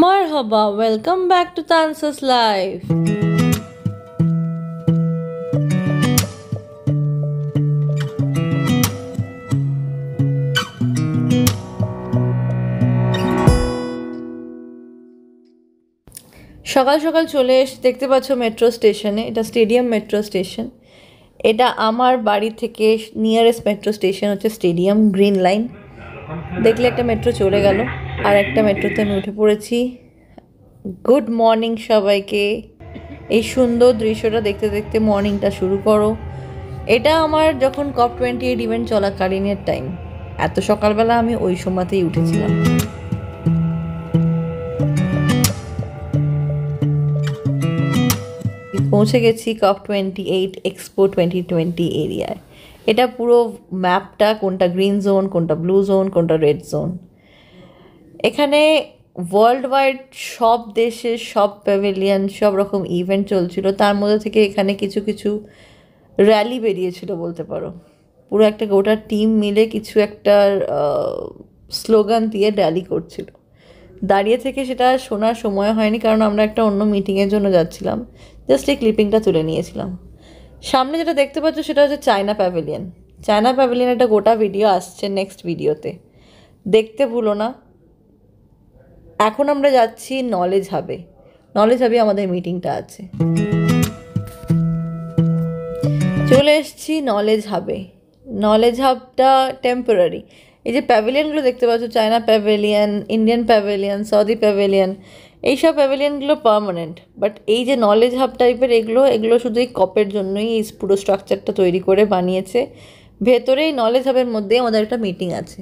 Marhaba, welcome back to Tansa's Life. সকাল সকাল চলে এসে দেখতে পাচ্ছ মেট্রো স্টেশনে, এটা স্টেডিয়াম মেট্রো স্টেশন। এটা আমার বাড়ি থেকে নিয়ারেস্ট মেট্রো স্টেশন হচ্ছে স্টেডিয়াম গ্রিন লাইন। দেখলে একটা মেট্রো চলে গেল, আর একটা মেট্রোতে আমি উঠে পড়েছি। গুড মর্নিং সবাইকে। এই সুন্দর দৃশ্যটা দেখতে দেখতে মর্নিংটা শুরু করো। এটা আমার যখন COP28 ইভেন্ট চলাকালীনের টাইম। এত সকালবেলা আমি ওই সময়তেই উঠেছিলাম। পৌঁছে গেছি COP28 এক্সপো 2020 এরিয়ায়। এটা পুরো ম্যাপটা, কোনটা গ্রিন জোন, কোনটা ব্লু জোন, কোনটা রেড জোন। এখানে ওয়ার্ল্ড ওয়াইড সব দেশের সব প্যাভিলিয়ন, সব রকম ইভেন্ট চলছিল। তার মধ্যে থেকে এখানে কিছু কিছু র্যালি বেরিয়েছিল বলতে পারো। পুরো একটা গোটা টিম মিলে কিছু একটা স্লোগান দিয়ে র্যালি করছিল। দাঁড়িয়ে থেকে সেটা শোনার সময় হয়নি, কারণ আমরা একটা অন্য মিটিংয়ের জন্য যাচ্ছিলাম। জাস্ট এই ক্লিপিংটা তুলে নিয়েছিলাম। সামনে যেটা দেখতে পাচ্ছ সেটা হচ্ছে চায়না প্যাভিলিয়ন। চায়না প্যাভিলিয়ন একটা গোটা ভিডিও আসছে নেক্সট ভিডিওতে, দেখতে ভুলো না। এখন আমরা যাচ্ছি নলেজ হাবে। নলেজ হাবে আমাদের মিটিংটা আছে। চলে এসেছি নলেজ হাবে। নলেজ হাবটা টেম্পোরারি। এই যে প্যাভিলিয়নগুলো দেখতে পাচ্ছ, China pavilion, Indian pavilion, Saudi pavilion, এইসব প্যাভিলিয়নগুলো পার্মানেন্ট। বাট এই যে নলেজ হাব টাইপের এগুলো শুধু এই কপের জন্যই এই পুরো স্ট্রাকচারটা তৈরি করে বানিয়েছে। ভেতরে এই নলেজ হাবের মধ্যেই আমাদের একটা মিটিং আছে।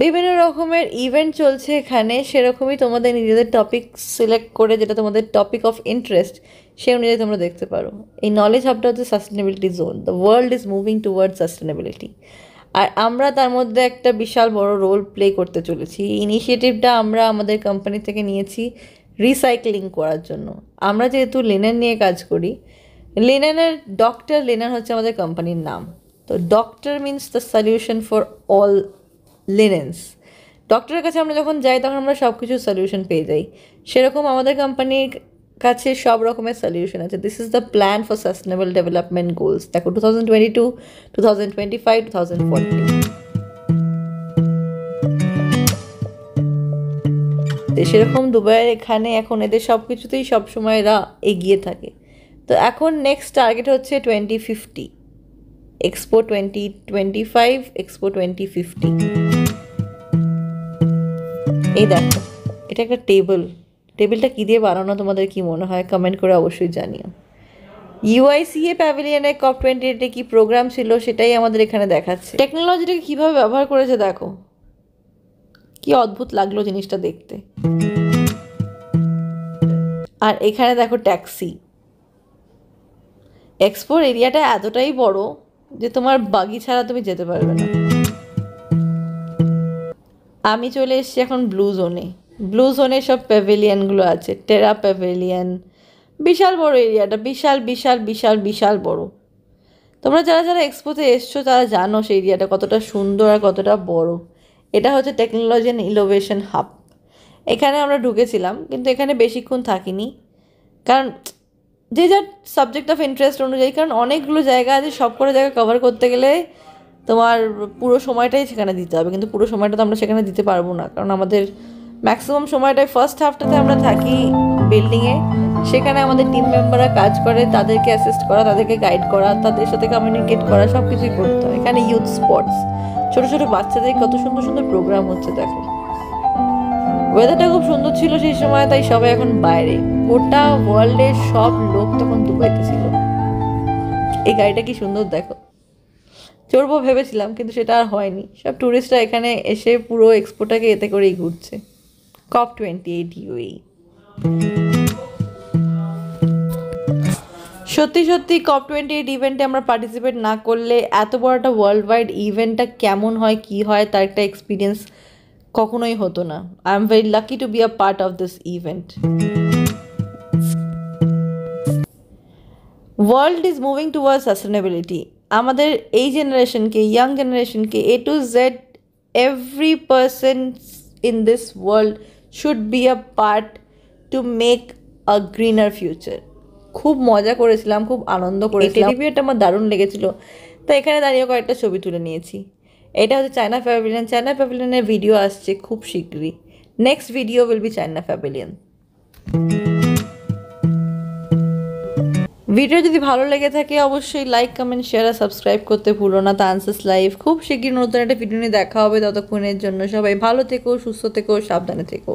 বিভিন্ন রকমের ইভেন্ট চলছে এখানে। সেরকমই তোমাদের নিজেদের টপিক সিলেক্ট করে, যেটা তোমাদের টপিক অফ ইন্টারেস্ট, সেই অনুযায়ী তোমরা দেখতে পারো। এই নলেজ হাবটা হচ্ছে sustainability zone. The world is moving towards sustainability, আর আমরা তার মধ্যে একটা বিশাল বড় রোল প্লে করতে চলেছি। ইনিশিয়েটিভটা আমরা আমাদের কোম্পানি থেকে নিয়েছি রিসাইক্লিং করার জন্য। আমরা যেহেতু লিনেন নিয়ে কাজ করি, লিনেনের ডক্টর লিনেন হচ্ছে আমাদের কোম্পানির নাম। তো doctor means the solution for all linens. ডক্টরের কাছে আমরা যখন যাই তখন আমরা সব কিছু সলিউশন পেয়ে যাই। সেরকম আমাদের কোম্পানির কাছে সব রকমের সলিউশন আছে। This is the plan for sustainable development goals. দেখো 2022, 2025, 2040। সেরকম দুবাইয়ের এখানে এখন এদের সব কিছুতেই সবসময় এরা এগিয়ে থাকে। তো এখন নেক্সট টার্গেট হচ্ছে 2050, এক্সপো 2025, এক্সপো 2050। এই দেখো, এটা একটা টেবিলটা কী দিয়ে বানানো তোমাদের কি মনে হয় কমেন্ট করে অবশ্যই জানিও। UICA প্যাভিলিয়নে COP28 কি প্রোগ্রাম ছিল সেটাই আমাদের এখানে দেখাচ্ছে। টেকনোলজিটাকে কীভাবে ব্যবহার করেছে দেখো, কি অদ্ভুত লাগলো জিনিসটা দেখতে। আর এখানে দেখো ট্যাক্সি। এক্সপোর এরিয়াটা এতটাই বড় যে তোমার বাগি ছাড়া তুমি যেতে পারবে না। আমি চলে এসেছি এখন ব্লু জোনে। ব্লু জোনে সব প্যাভিলিয়নগুলো আছে। টেরা প্যাভিলিয়ন, বিশাল বড় এরিয়াটা, বিশাল বিশাল বিশাল বিশাল বড়। তোমরা যারা যারা এক্সপোতে এসছো তারা জানো সেই এরিয়াটা কতটা সুন্দর আর কতটা বড়। এটা হচ্ছে টেকনোলজি অ্যান্ড ইনোভেশন হাব। এখানে আমরা ঢুকেছিলাম, কিন্তু এখানে বেশিক্ষণ থাকিনি, কারণ যে যার সাবজেক্ট অফ ইন্টারেস্ট অনুযায়ী। কারণ অনেকগুলো জায়গা আছে, সব করে জায়গা কভার করতে গেলে তোমার পুরো সময়টাই সেখানে দিতে হবে। কিন্তু পুরো সময়টা তো আমরা সেখানে দিতে পারবো না, কারণ আমাদের ম্যাক্সিমাম সময়টাই ফার্স্ট হাফটাতে আমরা থাকি বিল্ডিংয়ে। সেখানে আমাদের টিম মেম্বাররা কাজ করে, তাদেরকে অ্যাসিস্ট করা, তাদেরকে গাইড করা, তাদের সাথে কমিউনিকেট করা, সব কিছুই করতে হয়। এখানে ইউথ স্পোর্টস, ছোটো ছোটো বাচ্চাদের কত সুন্দর সুন্দর প্রোগ্রাম হচ্ছে দেখো। ওয়েদারটা খুব সুন্দর ছিল সেই সময়, তাই সবাই এখন বাইরে। গোটা ওয়ার্ল্ডের সব লোক তখন দুবাইতে ছিল। এই গাড়িটা কি সুন্দর দেখো, চড়বো ভেবেছিলাম কিন্তু সেটা আর হয়নি। সব ট্যুরিস্টরা এখানে এসে পুরো এক্সপোটাকে এতে করেই ঘুরছে। COP28 UAE। সত্যি সত্যি COP28 ইভেন্টে আমরা পার্টিসিপেট না করলে এত বড় একটা ওয়ার্ল্ড ওয়াইড ইভেন্টটা কেমন হয়, কী হয়, তার একটা এক্সপিরিয়েন্স কখনোই হতো না। I am very lucky to be a part of this event. World is moving towards sustainability. আমাদের এই জেনারেশনকে, ইয়াং জেনারেশনকে, A to Z every person in this world should be a part to make a greener future. খুব মজা করেছিলাম, খুব আনন্দ করেছিলাম, রিভিউটা আমার দারুণ লেগেছিলো। তো এখানে দাঁড়িয়ে কয়েকটা ছবি তুলে নিয়েছি। এটা হচ্ছে চায়না প্যাভিলিয়ন। চায়না প্যাভিলিয়নের ভিডিও আসছে খুব শীঘ্রই। Next video will be China pavilion. Video যদি ভালো লেগে থাকে অবশ্যই লাইক, কমেন্ট, শেয়ার আর সাবস্ক্রাইব করতে ভুলো না। তানসেস লাইভ খুব শীঘ্রই নতুন একটা ভিডিও নিয়ে দেখা হবে। ততক্ষণের জন্য সবাই ভালো থেকো, সুস্থ থেকো, সাবধানে থেকো।